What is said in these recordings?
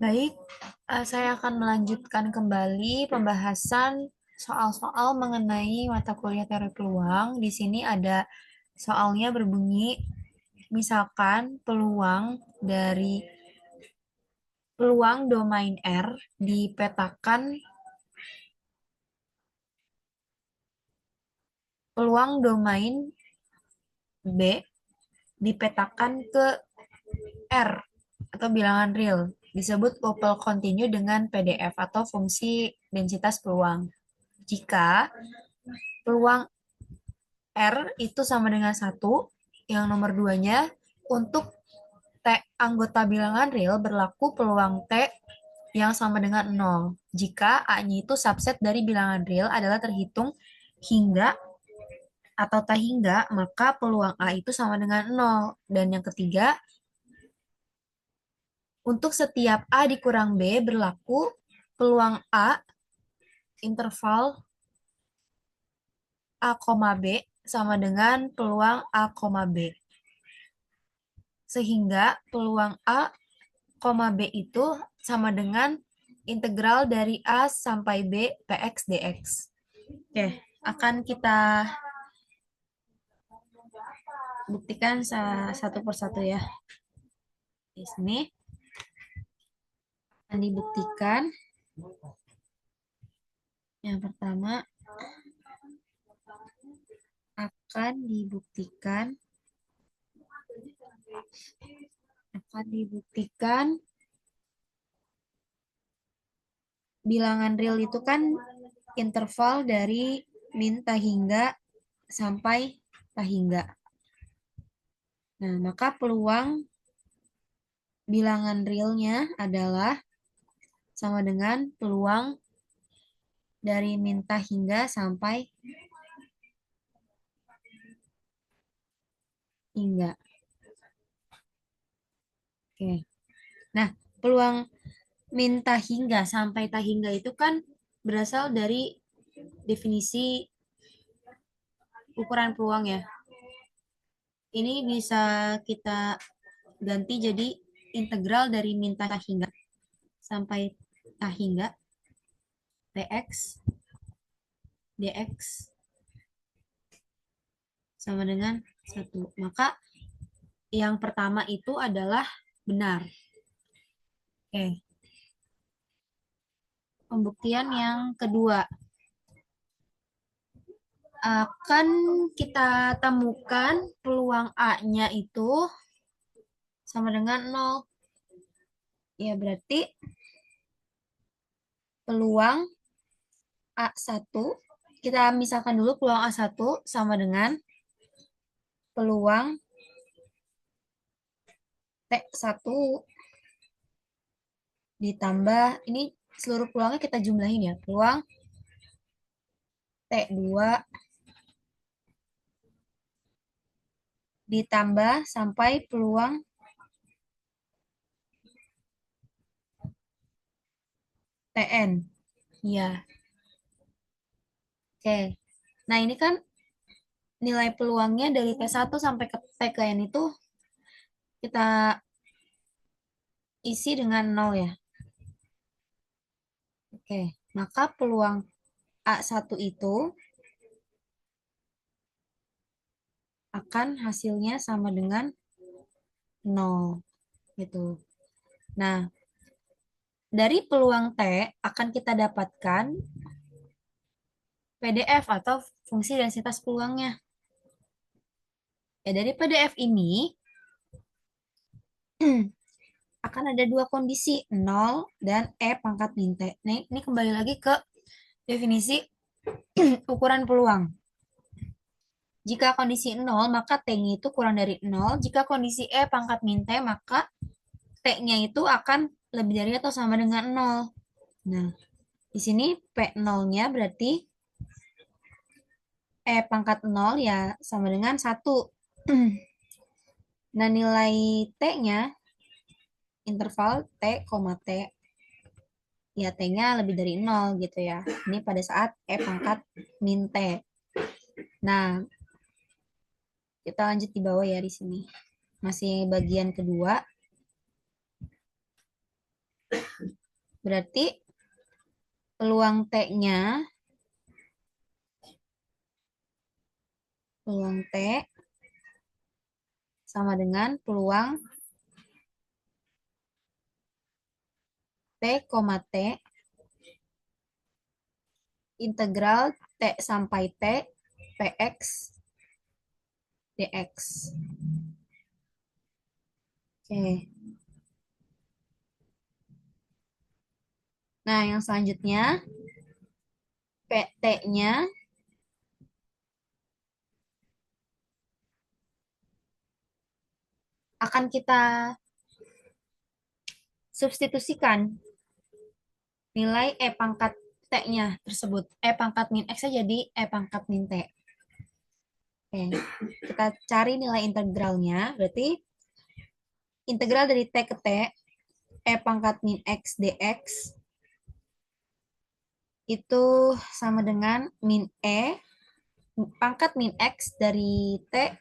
Baik, saya akan melanjutkan kembali pembahasan soal-soal mengenai mata kuliah teori peluang. Di sini ada soalnya berbunyi, misalkan peluang domain R dipetakan, peluang domain B dipetakan ke R atau bilangan real, disebut couple continue dengan PDF atau fungsi densitas peluang. Jika peluang R itu sama dengan satu, yang nomor duanya untuk T anggota bilangan real berlaku peluang T yang sama dengan nol. Jika A-nya itu subset dari bilangan real adalah terhitung hingga atau tak hingga, maka peluang A itu sama dengan nol. Dan yang ketiga, untuk setiap A dikurang B berlaku peluang A interval A, B sama dengan peluang A, B. Sehingga peluang A, B itu sama dengan integral dari A sampai B px dx. Oke, akan kita buktikan satu persatu ya. Di sini akan dibuktikan. Yang pertama akan dibuktikan bilangan real itu kan interval dari min tak hingga sampai tak hingga. Nah, maka peluang bilangan realnya adalah sama dengan peluang dari min tak hingga sampai hingga. Oke. Nah, peluang min tak hingga sampai tak hingga itu kan berasal dari definisi ukuran peluang ya. Ini bisa kita ganti jadi integral dari min tak hingga sampai tak hingga px dx sama dengan 1. Maka yang pertama itu adalah benar. Oke. Pembuktian yang kedua. Akan kita temukan peluang A-nya itu sama dengan 0. Ya, berarti peluang A1, kita misalkan dulu peluang A1 sama dengan peluang T1 ditambah, ini seluruh peluangnya kita jumlahin ya, peluang T2 ditambah sampai peluang TN. Ya. Oke. Nah, ini kan nilai peluangnya dari T1 sampai ke TN itu kita isi dengan 0 ya. Oke, maka peluang A1 itu akan hasilnya sama dengan 0 gitu. Nah, dari peluang T akan kita dapatkan PDF atau fungsi densitas peluangnya. Ya, dari PDF ini akan ada dua kondisi, 0 dan E pangkat min T. Nah, ini kembali lagi ke definisi ukuran peluang. Jika kondisi 0, maka T-nya itu kurang dari 0. Jika kondisi E pangkat min T, maka T-nya itu akan lebih dari atau sama dengan 0. Nah, di sini P0-nya berarti E pangkat 0 ya sama dengan 1. Nah, nilai T-nya, interval T, T, ya T-nya lebih dari 0 gitu ya. Ini pada saat E pangkat min T. Nah, kita lanjut di bawah ya di sini. Masih bagian kedua. Berarti peluang T-nya, peluang T sama dengan peluang T, T integral T sampai T Px dx. Oke. Nah, yang selanjutnya PT-nya akan kita substitusikan nilai E pangkat T-nya tersebut. E pangkat min X jadi E pangkat min T. Oke, kita cari nilai integralnya. Berarti integral dari T ke T, E pangkat min X dx itu sama dengan min E pangkat min X dari T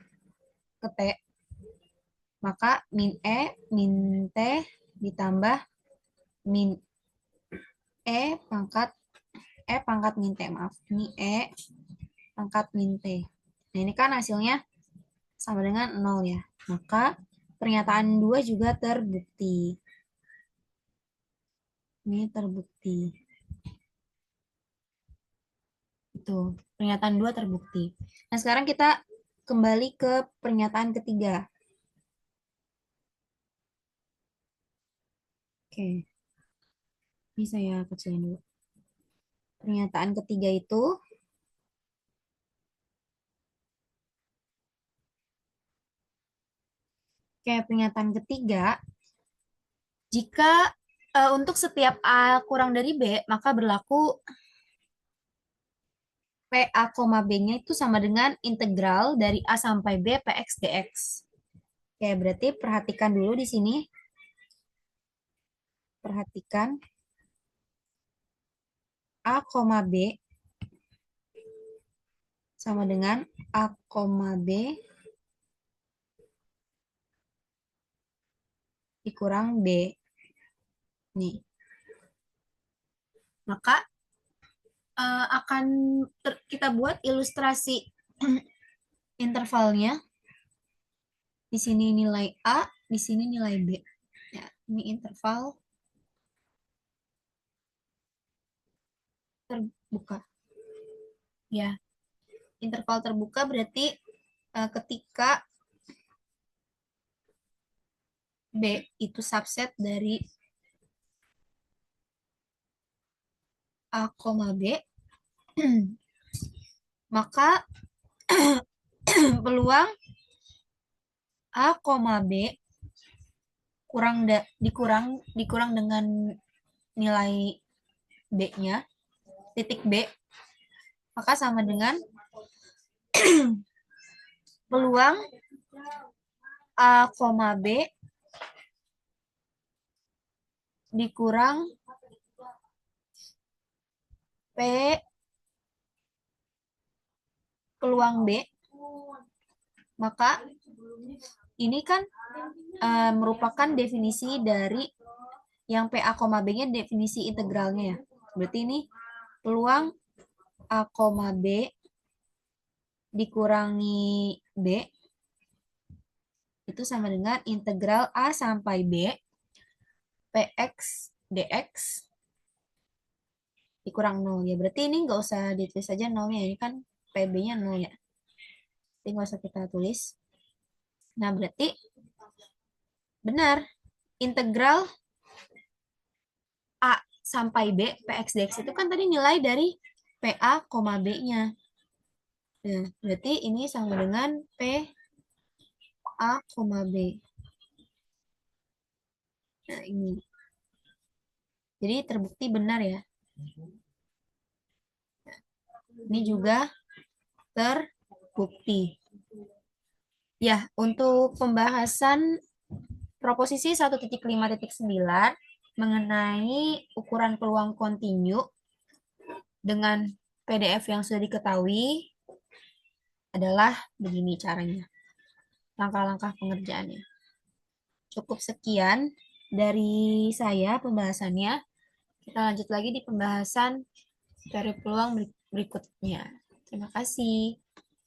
ke T. Maka min E min T ditambah min E pangkat min T, maaf. Ini E pangkat min T. Nah, ini kan hasilnya sama dengan 0 ya. Maka pernyataan 2 juga terbukti. Ini terbukti. Itu, pernyataan 2 terbukti. Nah, sekarang kita kembali ke pernyataan ketiga. Oke. Ini saya kecilin dulu. Pernyataan ketiga itu kayak pernyataan ketiga, jika untuk setiap A kurang dari B, maka berlaku PA, B-nya itu sama dengan integral dari A sampai B PX dx. Oke, berarti perhatikan dulu di sini. Perhatikan A, B sama dengan A, B dikurang B. Nih. Maka akan kita buat ilustrasi intervalnya. Di sini nilai A, di sini nilai B. Ya, ini interval terbuka. Ya, interval terbuka berarti ketika B itu subset dari A, B, maka peluang A, B dikurang dengan nilai B-nya, titik B, maka sama dengan peluang A, B dikurang P peluang B, maka ini kan merupakan definisi dari yang PA, B-nya definisi integralnya ya. Berarti ini peluang A, B dikurangi B itu sama dengan integral A sampai B PX dx dikurang 0 ya. Berarti ini nggak usah ditulis aja 0-nya. Ini kan PB-nya 0 ya. Jadi nggak usah kita tulis. Nah, berarti benar. Integral A sampai B PX dx itu kan tadi nilai dari PA, B-nya. Nah, berarti ini sama dengan PA, B. Nah, ini. Jadi terbukti benar ya. Ini juga terbukti. Ya, untuk pembahasan proposisi 1.5.9 mengenai ukuran peluang kontinu dengan PDF yang sudah diketahui adalah begini caranya. Langkah-langkah pengerjaannya. Cukup sekian. dari saya pembahasannya. Kita lanjut lagi di pembahasan dari peluang berikutnya. Terima kasih.